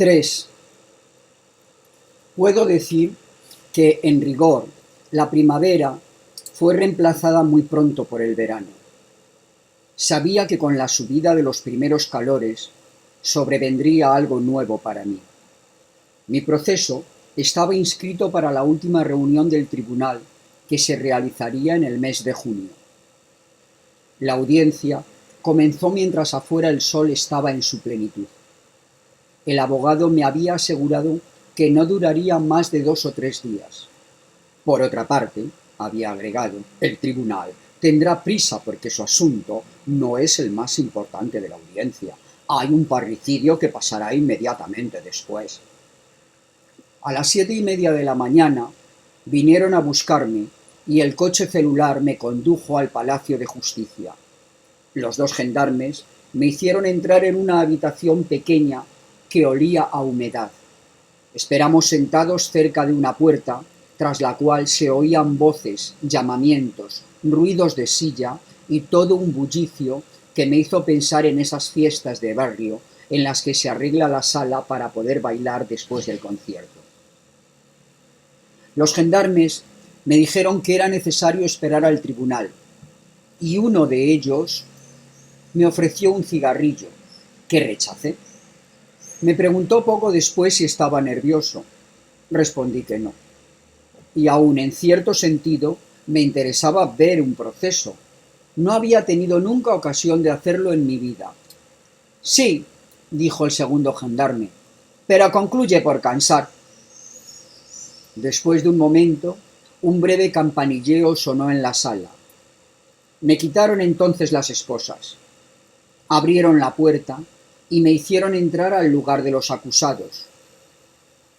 3. Puedo decir que, en rigor, la primavera fue reemplazada muy pronto por el verano. Sabía que con la subida de los primeros calores sobrevendría algo nuevo para mí. Mi proceso estaba inscrito para la última reunión del tribunal que se realizaría en el mes de junio. La audiencia comenzó mientras afuera el sol estaba en su plenitud. El abogado me había asegurado que no duraría más de 2 o 3 días. Por otra parte, había agregado, el tribunal tendrá prisa porque su asunto no es el más importante de la audiencia. Hay un parricidio que pasará inmediatamente después. A las 7:30 de la mañana vinieron a buscarme y el coche celular me condujo al Palacio de Justicia. Los 2 gendarmes me hicieron entrar en una habitación pequeña que olía a humedad. Esperamos sentados cerca de una puerta, tras la cual se oían voces, llamamientos, ruidos de silla y todo un bullicio que me hizo pensar en esas fiestas de barrio en las que se arregla la sala para poder bailar después del concierto. Los gendarmes me dijeron que era necesario esperar al tribunal, y uno de ellos me ofreció un cigarrillo, que rechacé. Me preguntó poco después si estaba nervioso. Respondí que no. Y aún en cierto sentido me interesaba ver un proceso. No había tenido nunca ocasión de hacerlo en mi vida. Sí, dijo el segundo gendarme, pero concluye por cansar. Después de un momento, un breve campanilleo sonó en la sala. Me quitaron entonces las esposas. Abrieron la puerta y me hicieron entrar al lugar de los acusados.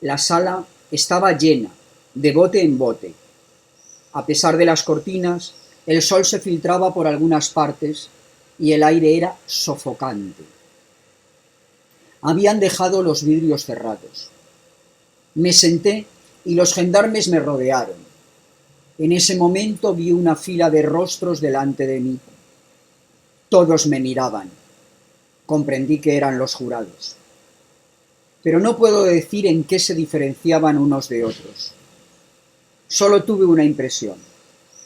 La sala estaba llena, de bote en bote. A pesar de las cortinas, el sol se filtraba por algunas partes y el aire era sofocante. Habían dejado los vidrios cerrados. Me senté y los gendarmes me rodearon. En ese momento vi una fila de rostros delante de mí. Todos me miraban. Comprendí que eran los jurados. Pero no puedo decir en qué se diferenciaban unos de otros. Solo tuve una impresión.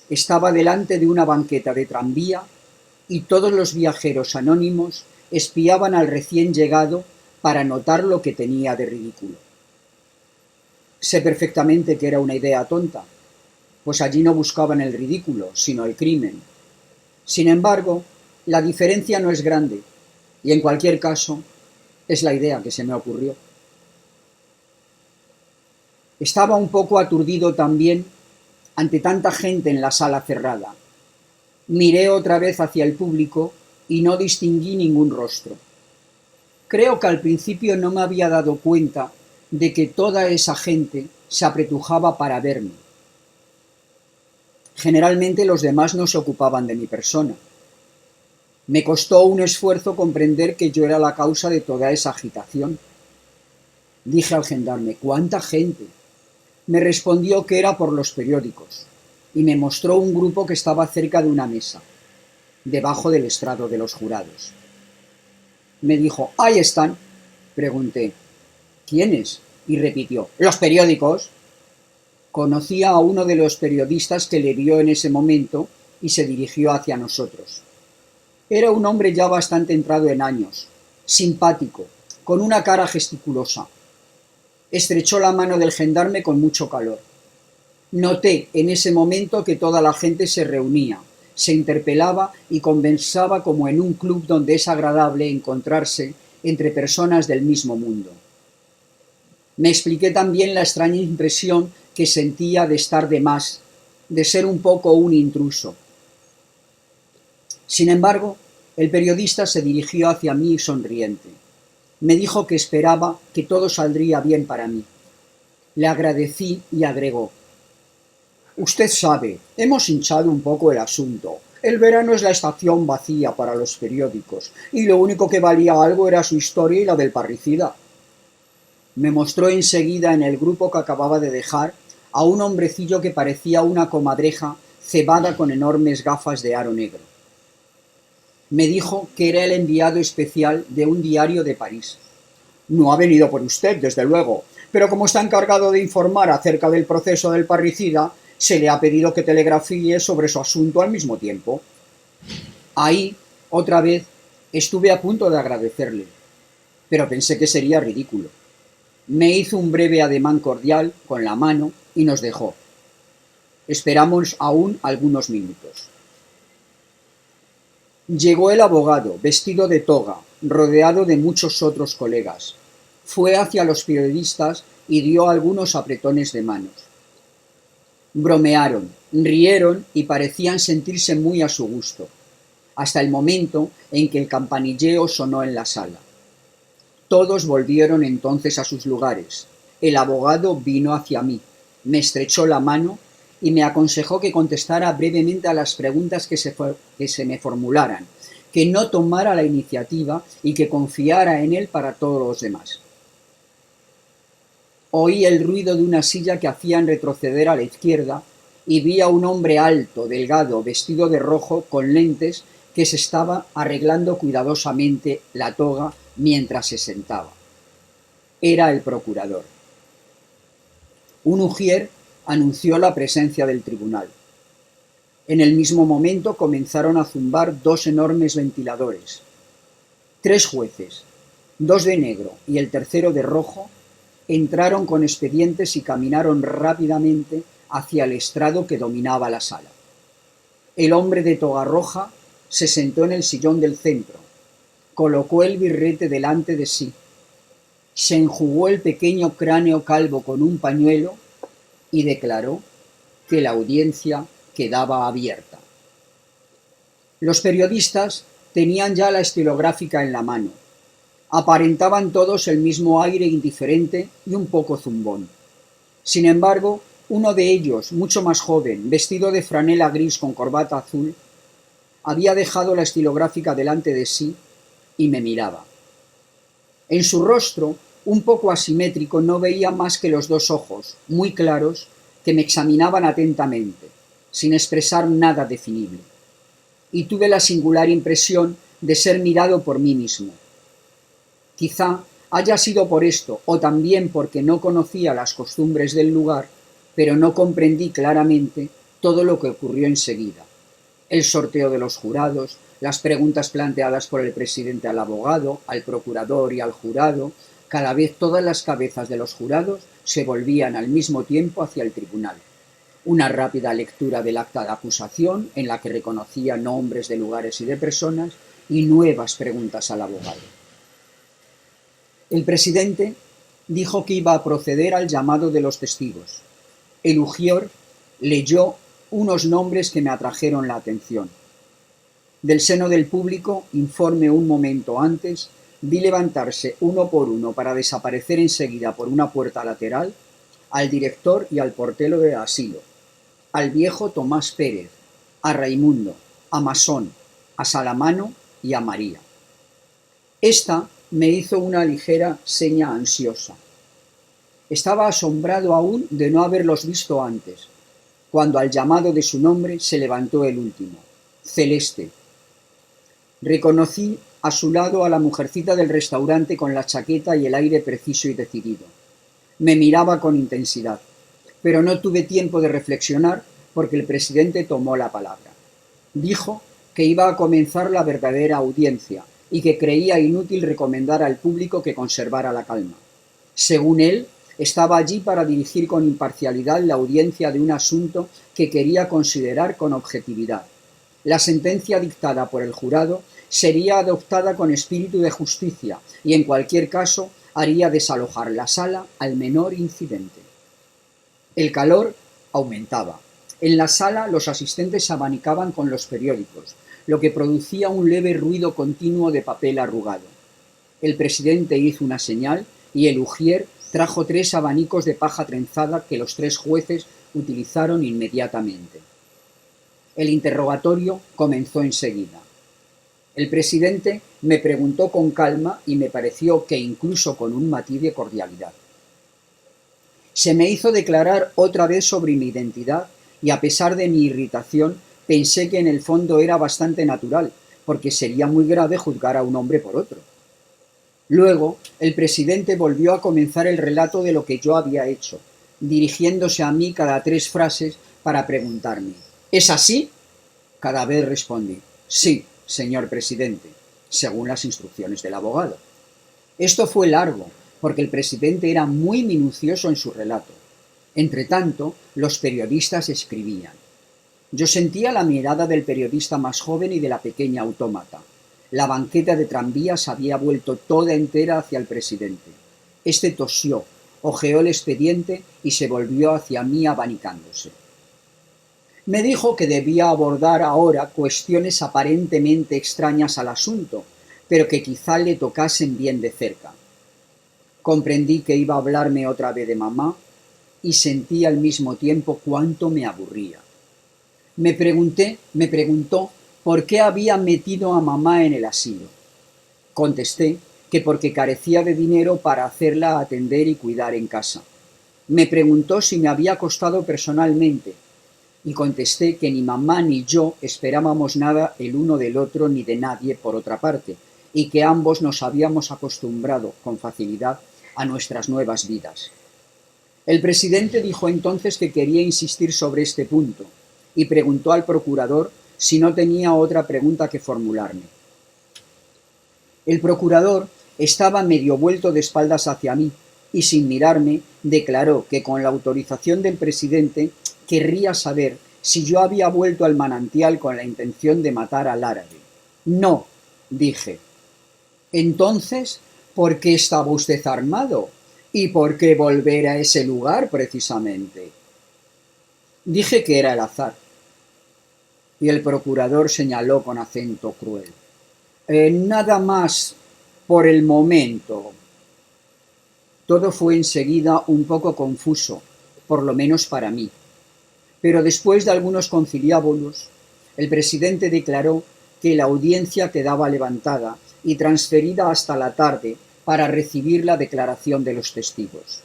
Estaba delante de una banqueta de tranvía y todos los viajeros anónimos espiaban al recién llegado para notar lo que tenía de ridículo. Sé perfectamente que era una idea tonta, pues allí no buscaban el ridículo, sino el crimen. Sin embargo, la diferencia no es grande, y en cualquier caso, es la idea que se me ocurrió. Estaba un poco aturdido también ante tanta gente en la sala cerrada. Miré otra vez hacia el público y no distinguí ningún rostro. Creo que al principio no me había dado cuenta de que toda esa gente se apretujaba para verme. Generalmente los demás no se ocupaban de mi persona. Me costó un esfuerzo comprender que yo era la causa de toda esa agitación. Dije al gendarme, ¿cuánta gente? Me respondió que era por los periódicos y me mostró un grupo que estaba cerca de una mesa, debajo del estrado de los jurados. Me dijo, «Ahí están». Pregunté, «¿Quiénes?». Y repitió, «Los periódicos». Conocía a uno de los periodistas que le vio en ese momento y se dirigió hacia nosotros. Era un hombre ya bastante entrado en años, simpático, con una cara gesticulosa. Estrechó la mano del gendarme con mucho calor. Noté en ese momento que toda la gente se reunía, se interpelaba y conversaba como en un club donde es agradable encontrarse entre personas del mismo mundo. Me expliqué también la extraña impresión que sentía de estar de más, de ser un poco un intruso. Sin embargo, el periodista se dirigió hacia mí sonriente. Me dijo que esperaba que todo saldría bien para mí. Le agradecí y agregó, «Usted sabe, hemos hinchado un poco el asunto. El verano es la estación vacía para los periódicos, y lo único que valía algo era su historia y la del parricida». Me mostró enseguida en el grupo que acababa de dejar a un hombrecillo que parecía una comadreja cebada con enormes gafas de aro negro. Me dijo que era el enviado especial de un diario de París. No ha venido por usted, desde luego, pero como está encargado de informar acerca del proceso del parricida, se le ha pedido que telegrafíe sobre su asunto al mismo tiempo. Ahí, otra vez, estuve a punto de agradecerle, pero pensé que sería ridículo. Me hizo un breve ademán cordial con la mano y nos dejó. Esperamos aún algunos minutos. Llegó el abogado, vestido de toga, rodeado de muchos otros colegas. Fue hacia los periodistas y dio algunos apretones de manos. Bromearon, rieron y parecían sentirse muy a su gusto, hasta el momento en que el campanilleo sonó en la sala. Todos volvieron entonces a sus lugares. El abogado vino hacia mí, me estrechó la mano y me aconsejó que contestara brevemente a las preguntas que se me formularan, que no tomara la iniciativa y que confiara en él para todos los demás. Oí el ruido de una silla que hacían retroceder a la izquierda y vi a un hombre alto, delgado, vestido de rojo, con lentes, que se estaba arreglando cuidadosamente la toga mientras se sentaba. Era el procurador. Un ujier anunció la presencia del tribunal. En el mismo momento comenzaron a zumbar dos enormes ventiladores. 3 jueces, 2 de negro y el tercero de rojo, entraron con expedientes y caminaron rápidamente hacia el estrado que dominaba la sala. El hombre de toga roja se sentó en el sillón del centro, colocó el birrete delante de sí, se enjugó el pequeño cráneo calvo con un pañuelo y declaró que la audiencia quedaba abierta. Los periodistas tenían ya la estilográfica en la mano. Aparentaban todos el mismo aire indiferente y un poco zumbón. Sin embargo, uno de ellos, mucho más joven, vestido de franela gris con corbata azul, había dejado la estilográfica delante de sí y me miraba. En su rostro, un poco asimétrico, no veía más que los 2 ojos, muy claros, que me examinaban atentamente, sin expresar nada definible. Y tuve la singular impresión de ser mirado por mí mismo. Quizá haya sido por esto, o también porque no conocía las costumbres del lugar, pero no comprendí claramente todo lo que ocurrió enseguida. El sorteo de los jurados, las preguntas planteadas por el presidente al abogado, al procurador y al jurado. Cada vez todas las cabezas de los jurados se volvían al mismo tiempo hacia el tribunal. Una rápida lectura del acta de acusación, en la que reconocía nombres de lugares y de personas, y nuevas preguntas al abogado. El presidente dijo que iba a proceder al llamado de los testigos. El ujier leyó unos nombres que me atrajeron la atención. Del seno del público, informe un momento antes, vi levantarse uno por uno para desaparecer enseguida por una puerta lateral al director y al portero de asilo, al viejo Tomás Pérez, a Raimundo, a Masón, a Salamano y a María. Esta me hizo una ligera seña ansiosa. Estaba asombrado aún de no haberlos visto antes, cuando al llamado de su nombre se levantó el último, Celeste. Reconocí a su lado a la mujercita del restaurante con la chaqueta y el aire preciso y decidido. Me miraba con intensidad, pero no tuve tiempo de reflexionar porque el presidente tomó la palabra. Dijo que iba a comenzar la verdadera audiencia y que creía inútil recomendar al público que conservara la calma. Según él, estaba allí para dirigir con imparcialidad la audiencia de un asunto que quería considerar con objetividad. La sentencia dictada por el jurado sería adoptada con espíritu de justicia y, en cualquier caso, haría desalojar la sala al menor incidente. El calor aumentaba. En la sala los asistentes se abanicaban con los periódicos, lo que producía un leve ruido continuo de papel arrugado. El presidente hizo una señal y el ujier trajo 3 abanicos de paja trenzada que los 3 jueces utilizaron inmediatamente. El interrogatorio comenzó enseguida. El presidente me preguntó con calma y me pareció que incluso con un matiz de cordialidad. Se me hizo declarar otra vez sobre mi identidad y, a pesar de mi irritación, pensé que en el fondo era bastante natural, porque sería muy grave juzgar a un hombre por otro. Luego, el presidente volvió a comenzar el relato de lo que yo había hecho, dirigiéndose a mí cada 3 frases para preguntarme: ¿es así? Cada vez respondí: sí, señor presidente, según las instrucciones del abogado. Esto fue largo, porque el presidente era muy minucioso en su relato. Entretanto, los periodistas escribían. Yo sentía la mirada del periodista más joven y de la pequeña autómata. La banqueta de tranvías había vuelto toda entera hacia el presidente. Este tosió, hojeó el expediente y se volvió hacia mí abanicándose. Me dijo que debía abordar ahora cuestiones aparentemente extrañas al asunto, pero que quizá le tocasen bien de cerca. Comprendí que iba a hablarme otra vez de mamá y sentí al mismo tiempo cuánto me aburría. Me preguntó por qué había metido a mamá en el asilo. Contesté que porque carecía de dinero para hacerla atender y cuidar en casa. Me preguntó si me había costado personalmente y contesté que ni mamá ni yo esperábamos nada el uno del otro ni de nadie por otra parte, y que ambos nos habíamos acostumbrado con facilidad a nuestras nuevas vidas. El presidente dijo entonces que quería insistir sobre este punto y preguntó al procurador si no tenía otra pregunta que formularme. El procurador estaba medio vuelto de espaldas hacia mí y sin mirarme declaró que con la autorización del presidente querría saber si yo había vuelto al manantial con la intención de matar al árabe. No, dije. Entonces, ¿por qué estaba usted armado? ¿Y por qué volver a ese lugar precisamente? Dije que era el azar. Y el procurador señaló con acento cruel. Nada más por el momento. Todo fue enseguida un poco confuso, por lo menos para mí. Pero después de algunos conciliábulos, el presidente declaró que la audiencia quedaba levantada y transferida hasta la tarde para recibir la declaración de los testigos.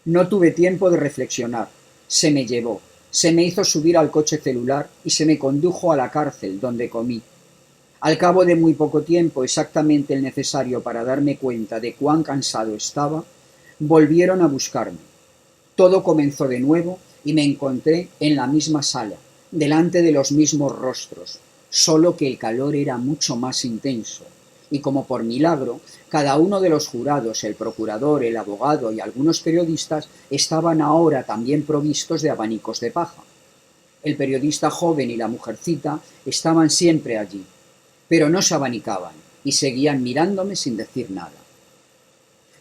No tuve tiempo de reflexionar. Se me llevó, se me hizo subir al coche celular y se me condujo a la cárcel, donde comí. Al cabo de muy poco tiempo, exactamente el necesario para darme cuenta de cuán cansado estaba, volvieron a buscarme. Todo comenzó de nuevo y me encontré en la misma sala, delante de los mismos rostros, solo que el calor era mucho más intenso, y como por milagro, cada uno de los jurados, el procurador, el abogado y algunos periodistas estaban ahora también provistos de abanicos de paja. El periodista joven y la mujercita estaban siempre allí, pero no se abanicaban y seguían mirándome sin decir nada.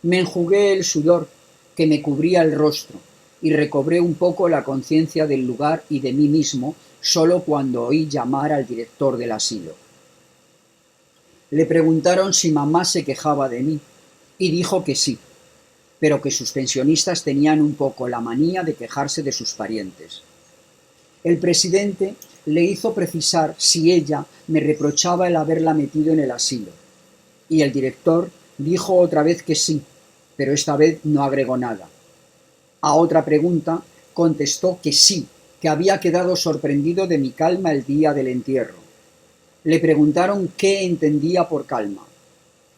Me enjugué el sudor que me cubría el rostro y recobré un poco la conciencia del lugar y de mí mismo solo cuando oí llamar al director del asilo. Le preguntaron si mamá se quejaba de mí y dijo que sí, pero que sus pensionistas tenían un poco la manía de quejarse de sus parientes. El presidente le hizo precisar si ella me reprochaba el haberla metido en el asilo, y el director dijo otra vez que sí, pero esta vez no agregó nada. A otra pregunta contestó que sí, que había quedado sorprendido de mi calma el día del entierro. Le preguntaron qué entendía por calma.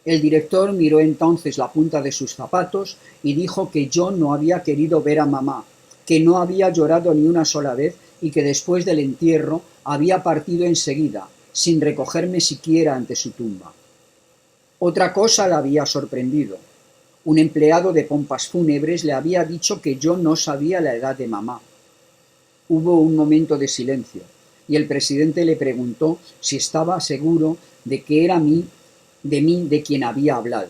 El director miró entonces la punta de sus zapatos y dijo que yo no había querido ver a mamá, que no había llorado ni una sola vez y que después del entierro había partido enseguida, sin recogerme siquiera ante su tumba. Otra cosa la había sorprendido. Un empleado de pompas fúnebres le había dicho que yo no sabía la edad de mamá. Hubo un momento de silencio y el presidente le preguntó si estaba seguro de que era de mí de quien había hablado.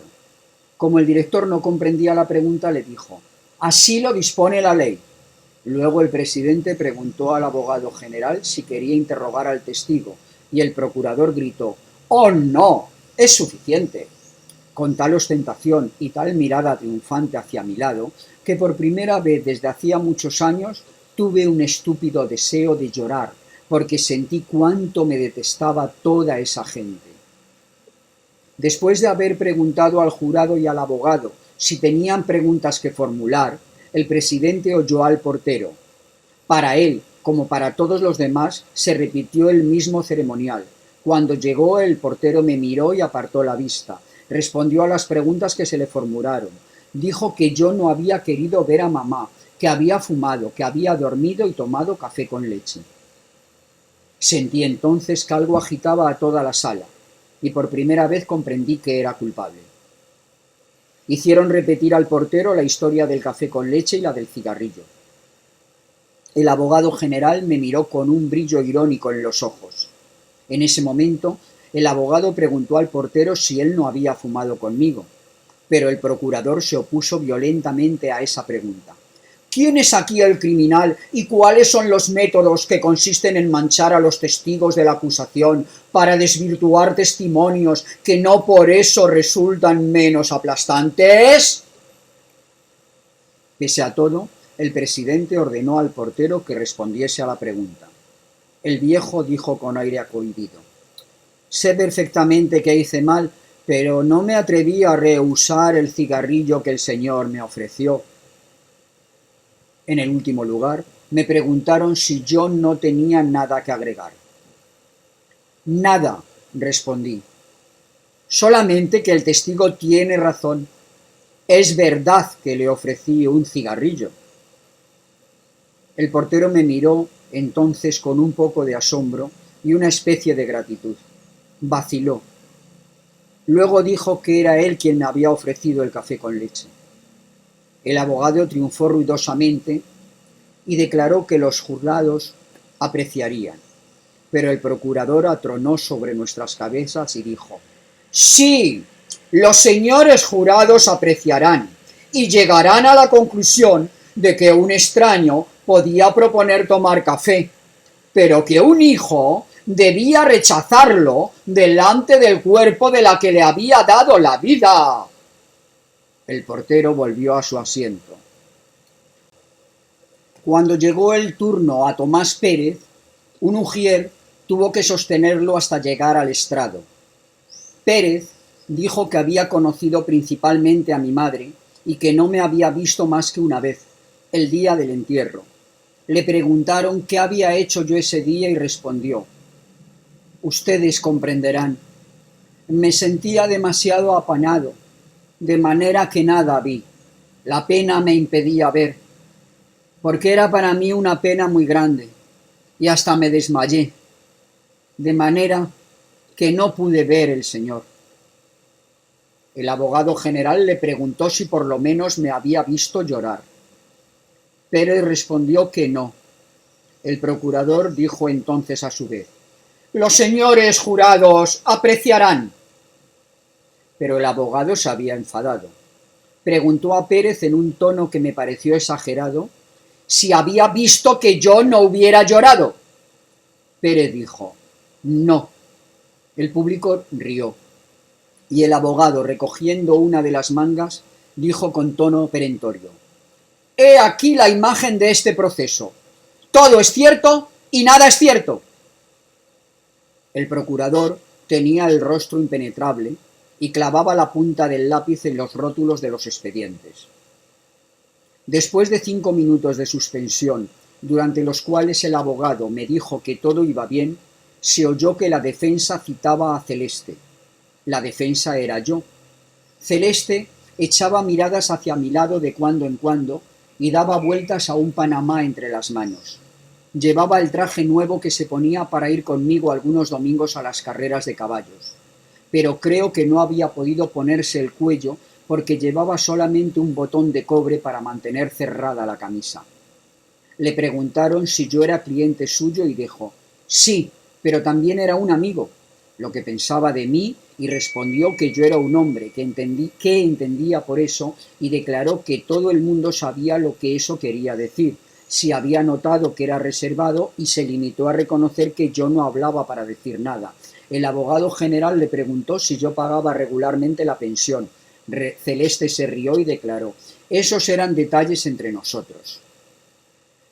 Como el director no comprendía la pregunta, le dijo: «Así lo dispone la ley». Luego el presidente preguntó al abogado general si quería interrogar al testigo y el procurador gritó: «¡Oh, no! ¡Es suficiente!». Con tal ostentación y tal mirada triunfante hacia mi lado, que por primera vez desde hacía muchos años tuve un estúpido deseo de llorar, porque sentí cuánto me detestaba toda esa gente. Después de haber preguntado al jurado y al abogado si tenían preguntas que formular, el presidente oyó al portero. Para él, como para todos los demás, se repitió el mismo ceremonial. Cuando llegó, el portero me miró y apartó la vista, Respondió a las preguntas que se le formularon. Dijo que yo no había querido ver a mamá, que había fumado, que había dormido y tomado café con leche. Sentí entonces que algo agitaba a toda la sala, y por primera vez comprendí que era culpable. Hicieron repetir al portero la historia del café con leche y la del cigarrillo. El abogado general me miró con un brillo irónico en los ojos. En ese momento, el abogado preguntó al portero si él no había fumado conmigo, pero el procurador se opuso violentamente a esa pregunta. ¿Quién es aquí el criminal y cuáles son los métodos que consisten en manchar a los testigos de la acusación para desvirtuar testimonios que no por eso resultan menos aplastantes? Pese a todo, el presidente ordenó al portero que respondiese a la pregunta. El viejo dijo con aire cohibido: «Sé perfectamente que hice mal, pero no me atreví a rehusar el cigarrillo que el señor me ofreció». En el último lugar, me preguntaron si yo no tenía nada que agregar. «Nada», respondí. «Solamente que el testigo tiene razón. Es verdad que le ofrecí un cigarrillo». El portero me miró entonces con un poco de asombro y una especie de gratitud. Vaciló. Luego dijo que era él quien me había ofrecido el café con leche. El abogado triunfó ruidosamente y declaró que los jurados apreciarían, pero el procurador atronó sobre nuestras cabezas y dijo: «Sí, los señores jurados apreciarán y llegarán a la conclusión de que un extraño podía proponer tomar café, pero que un hijo debía rechazarlo delante del cuerpo de la que le había dado la vida». El portero volvió a su asiento. Cuando llegó el turno a Tomás Pérez, un ujier tuvo que sostenerlo hasta llegar al estrado. Pérez dijo que había conocido principalmente a mi madre y que no me había visto más que una vez, el día del entierro. Le preguntaron qué había hecho yo ese día y respondió: «Ustedes comprenderán. Me sentía demasiado apanado, de manera que nada vi. La pena me impedía ver, porque era para mí una pena muy grande, y hasta me desmayé, de manera que no pude ver el Señor». El abogado general le preguntó si por lo menos me había visto llorar. Pérez respondió que no. El procurador dijo entonces a su vez: «Los señores jurados apreciarán». Pero el abogado se había enfadado. Preguntó a Pérez en un tono que me pareció exagerado si había visto que yo no hubiera llorado. Pérez dijo: «No». El público rió, y el abogado, recogiendo una de las mangas, dijo con tono perentorio: «He aquí la imagen de este proceso. Todo es cierto y nada es cierto». El procurador tenía el rostro impenetrable y clavaba la punta del lápiz en los rótulos de los expedientes. Después de 5 minutos de suspensión, durante los cuales el abogado me dijo que todo iba bien, se oyó que la defensa citaba a Celeste. La defensa era yo. Celeste echaba miradas hacia mi lado de cuando en cuando y daba vueltas a un panamá entre las manos. Llevaba el traje nuevo que se ponía para ir conmigo algunos domingos a las carreras de caballos, pero creo que no había podido ponerse el cuello porque llevaba solamente un botón de cobre para mantener cerrada la camisa. Le preguntaron si yo era cliente suyo y dijo: «Sí, pero también era un amigo», lo que pensaba de mí, y respondió que yo era un hombre que entendía por eso, y declaró que todo el mundo sabía lo que eso quería decir, si había notado que era reservado, y se limitó a reconocer que yo no hablaba para decir nada. El abogado general le preguntó si yo pagaba regularmente la pensión. Celeste se rió y declaró: «Esos eran detalles entre nosotros».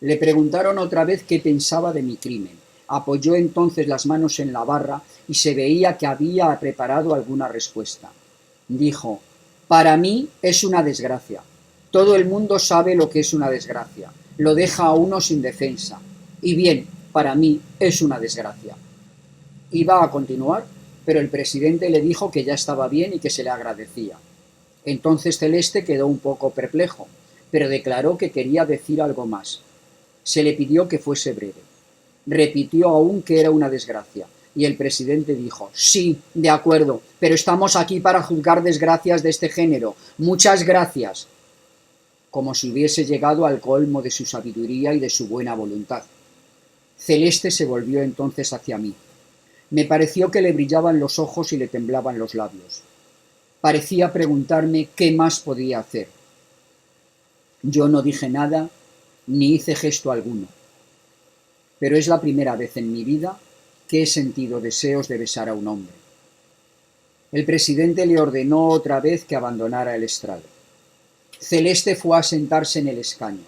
Le preguntaron otra vez qué pensaba de mi crimen. Apoyó entonces las manos en la barra y se veía que había preparado alguna respuesta. Dijo: «Para mí es una desgracia. Todo el mundo sabe lo que es una desgracia. Lo deja a uno sin defensa. Y bien, para mí es una desgracia». ¿Iba a continuar? pero el presidente le dijo que ya estaba bien y que se le agradecía. Entonces Celeste quedó un poco perplejo, pero declaró que quería decir algo más. Se le pidió que fuese breve. Repitió aún que era una desgracia, y el presidente dijo: sí, de acuerdo, pero estamos aquí para juzgar desgracias de este género. Muchas gracias. Como si hubiese llegado al colmo de su sabiduría y de su buena voluntad. Celeste se volvió entonces hacia mí. Me pareció que le brillaban los ojos y le temblaban los labios. Parecía preguntarme qué más podía hacer. Yo no dije nada, ni hice gesto alguno. Pero es la primera vez en mi vida que he sentido deseos de besar a un hombre. El presidente le ordenó otra vez que abandonara el estrado. Celeste fue a sentarse en el escaño.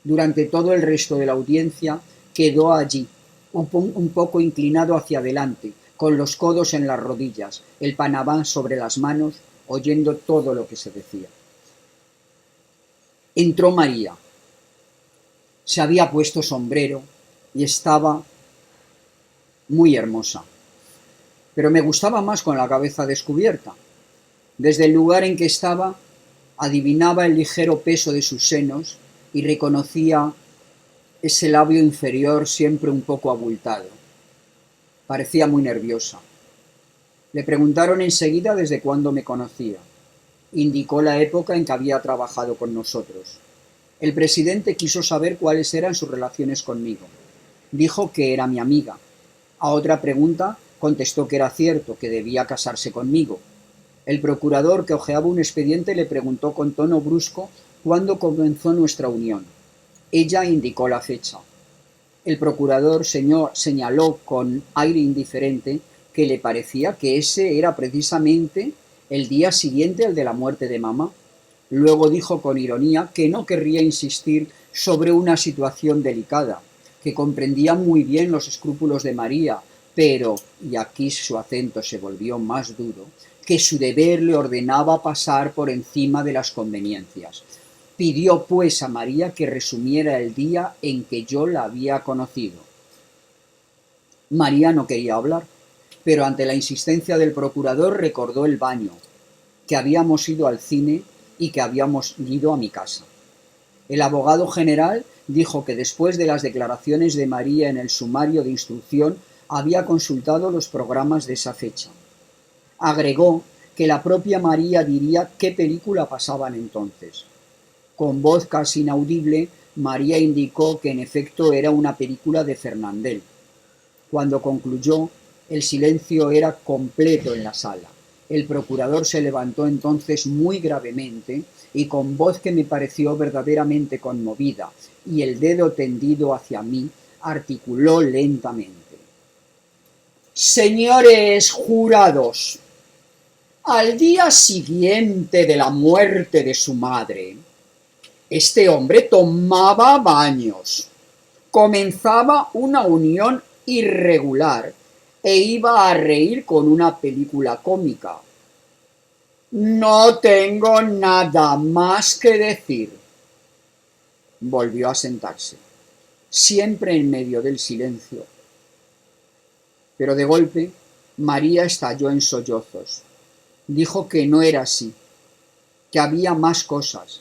Durante todo el resto de la audiencia quedó allí, un poco inclinado hacia adelante, con los codos en las rodillas, el panamá sobre las manos, oyendo todo lo que se decía. Entró María. Se había puesto sombrero y estaba muy hermosa, pero me gustaba más con la cabeza descubierta. Desde el lugar en que estaba, adivinaba el ligero peso de sus senos y reconocía ese labio inferior siempre un poco abultado. Parecía muy nerviosa. Le preguntaron enseguida desde cuándo me conocía. Indicó la época en que había trabajado con nosotros. El presidente quiso saber cuáles eran sus relaciones conmigo. Dijo que era mi amiga. A otra pregunta contestó que era cierto, que debía casarse conmigo. El procurador, que hojeaba un expediente, le preguntó con tono brusco cuándo comenzó nuestra unión. Ella indicó la fecha. El procurador señaló con aire indiferente que le parecía que ese era precisamente el día siguiente al de la muerte de mamá. Luego dijo con ironía que no querría insistir sobre una situación delicada, que comprendía muy bien los escrúpulos de María, pero, y aquí su acento se volvió más duro, que su deber le ordenaba pasar por encima de las conveniencias. Pidió pues a María que resumiera el día en que yo la había conocido. María no quería hablar, pero ante la insistencia del procurador recordó el baño, que habíamos ido al cine y que habíamos ido a mi casa. El abogado general dijo que después de las declaraciones de María en el sumario de instrucción había consultado los programas de esa fecha. Agregó que la propia María diría qué película pasaban entonces. Con voz casi inaudible, María indicó que en efecto era una película de Fernandel. Cuando concluyó, el silencio era completo en la sala. El procurador se levantó entonces muy gravemente y con voz que me pareció verdaderamente conmovida y el dedo tendido hacia mí, articuló lentamente: Señores jurados, al día siguiente de la muerte de su madre, este hombre tomaba baños, comenzaba una unión irregular e iba a reír con una película cómica. No tengo nada más que decir. Volvió a sentarse, siempre en medio del silencio. Pero de golpe, María estalló en sollozos. Dijo que no era así, que había más cosas,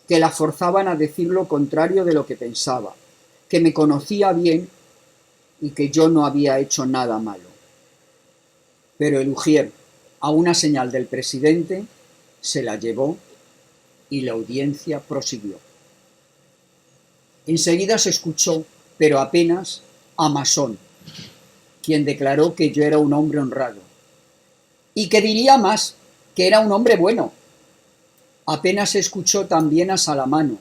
que la forzaban a decir lo contrario de lo que pensaba, que me conocía bien y que yo no había hecho nada malo. Pero el ujier, a una señal del presidente, se la llevó y la audiencia prosiguió. Enseguida se escuchó, pero apenas, a Masón, quien declaró que yo era un hombre honrado, y que diría más, que era un hombre bueno. Apenas se escuchó también a Salamano,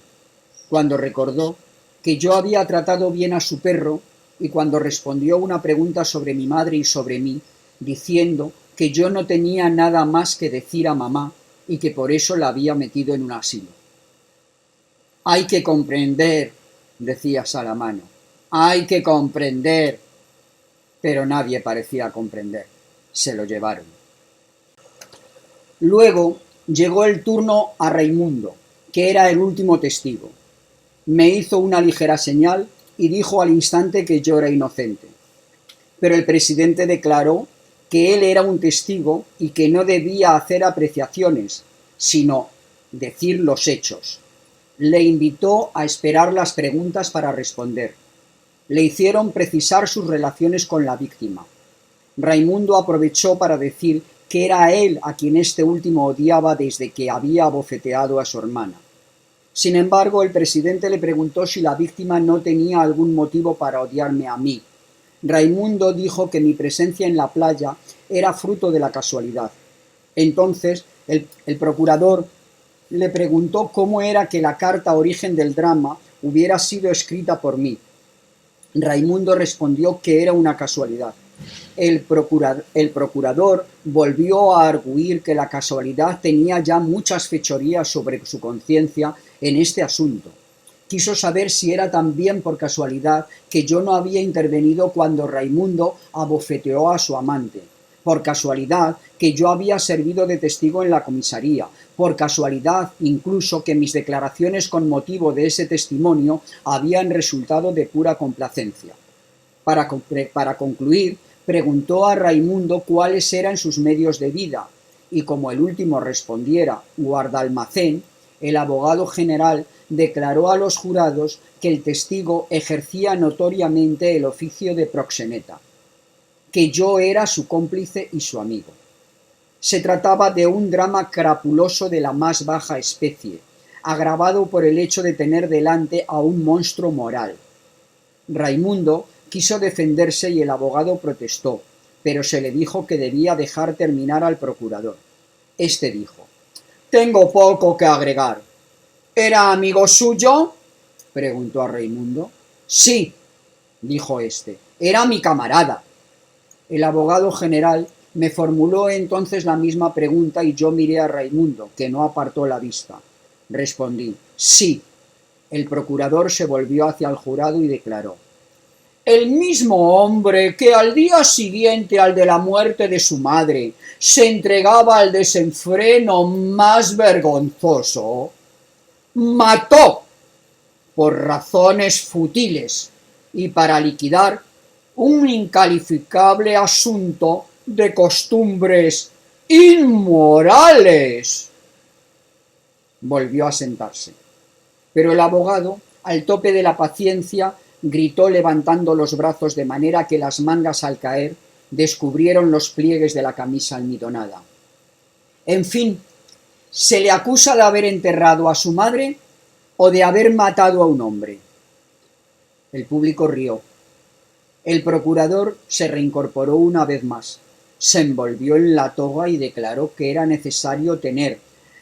cuando recordó que yo había tratado bien a su perro y cuando respondió una pregunta sobre mi madre y sobre mí, diciendo que yo no tenía nada más que decir a mamá y que por eso la había metido en un asilo. Hay que comprender, decía Salamano, hay que comprender. Pero nadie parecía comprender. Se lo llevaron. Luego llegó el turno a Raimundo, que era el último testigo. Me hizo una ligera señal y dijo al instante que yo era inocente. Pero el presidente declaró que él era un testigo y que no debía hacer apreciaciones, sino decir los hechos. Le invitó a esperar las preguntas para responder. Le hicieron precisar sus relaciones con la víctima. Raimundo aprovechó para decir que era él a quien este último odiaba desde que había abofeteado a su hermana. Sin embargo, el presidente le preguntó si la víctima no tenía algún motivo para odiarme a mí. Raimundo dijo que mi presencia en la playa era fruto de la casualidad. Entonces, el procurador le preguntó cómo era que la carta origen del drama hubiera sido escrita por mí. Raimundo respondió que era una casualidad. El procurador volvió a arguir que la casualidad tenía ya muchas fechorías sobre su conciencia en este asunto. Quiso saber si era también por casualidad que yo no había intervenido cuando Raimundo abofeteó a su amante, por casualidad que yo había servido de testigo en la comisaría, por casualidad incluso que mis declaraciones con motivo de ese testimonio habían resultado de pura complacencia. Para concluir, preguntó a Raimundo cuáles eran sus medios de vida, y como el último respondiera guardalmacén, el abogado general declaró a los jurados que el testigo ejercía notoriamente el oficio de proxeneta, que yo era su cómplice y su amigo. Se trataba de un drama crapuloso de la más baja especie, agravado por el hecho de tener delante a un monstruo moral. Raimundo quiso defenderse y el abogado protestó, pero se le dijo que debía dejar terminar al procurador. Este dijo: «Tengo poco que agregar». «¿Era amigo suyo?», preguntó a Raimundo. «Sí», dijo éste, «era mi camarada». El abogado general me formuló entonces la misma pregunta y yo miré a Raimundo, que no apartó la vista. Respondí: «Sí». El procurador se volvió hacia el jurado y declaró: «El mismo hombre que al día siguiente al de la muerte de su madre se entregaba al desenfreno más vergonzoso, mató por razones futiles y para liquidar un incalificable asunto de costumbres inmorales». Volvió a sentarse, pero el abogado, al tope de la paciencia, gritó levantando los brazos de manera que las mangas al caer descubrieron los pliegues de la camisa almidonada. «En fin, ¿se le acusa de haber enterrado a su madre o de haber matado a un hombre?». El público rió. El procurador se reincorporó una vez más, se envolvió en la toga y declaró que era necesario tener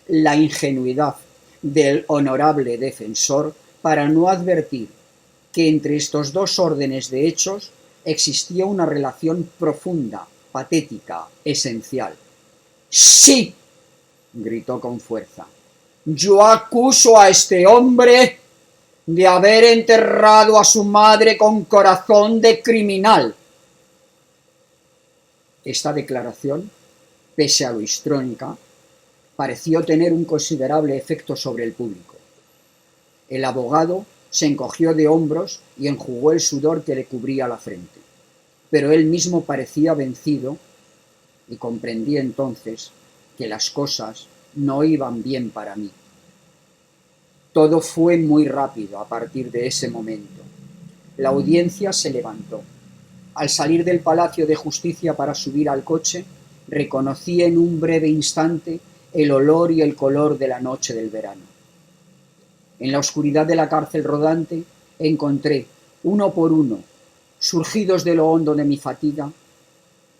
la ingenuidad del honorable defensor para no advertir que entre estos dos órdenes de hechos existía una relación profunda, patética, esencial. «Sí», gritó con fuerza, «yo acuso a este hombre de haber enterrado a su madre con corazón de criminal». Esta declaración, pese a lo histrónica, pareció tener un considerable efecto sobre el público. El abogado se encogió de hombros y enjugó el sudor que le cubría la frente, pero él mismo parecía vencido y comprendí entonces que las cosas no iban bien para mí. Todo fue muy rápido a partir de ese momento. La audiencia se levantó. Al salir del Palacio de Justicia para subir al coche, reconocí en un breve instante el olor y el color de la noche del verano. En la oscuridad de la cárcel rodante encontré, uno por uno, surgidos de lo hondo de mi fatiga,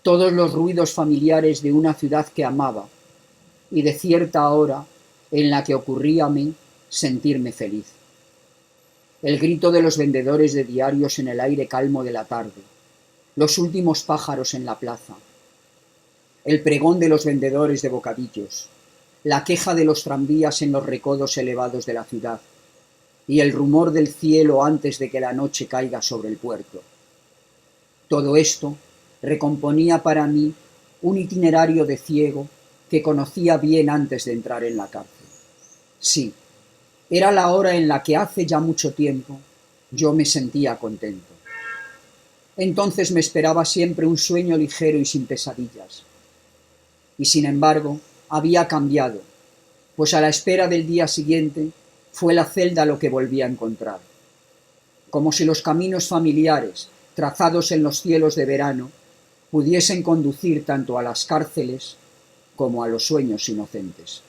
todos los ruidos familiares de una ciudad que amaba y de cierta hora en la que ocurríame sentirme feliz. El grito de los vendedores de diarios en el aire calmo de la tarde, los últimos pájaros en la plaza, el pregón de los vendedores de bocadillos, la queja de los tranvías en los recodos elevados de la ciudad y el rumor del cielo antes de que la noche caiga sobre el puerto. Todo esto recomponía para mí un itinerario de ciego que conocía bien antes de entrar en la cárcel. Sí, era la hora en la que hace ya mucho tiempo yo me sentía contento. Entonces me esperaba siempre un sueño ligero y sin pesadillas. Y sin embargo, había cambiado, pues a la espera del día siguiente fue la celda lo que volví a encontrar. Como si los caminos familiares, trazados en los cielos de verano, pudiesen conducir tanto a las cárceles como a los sueños inocentes.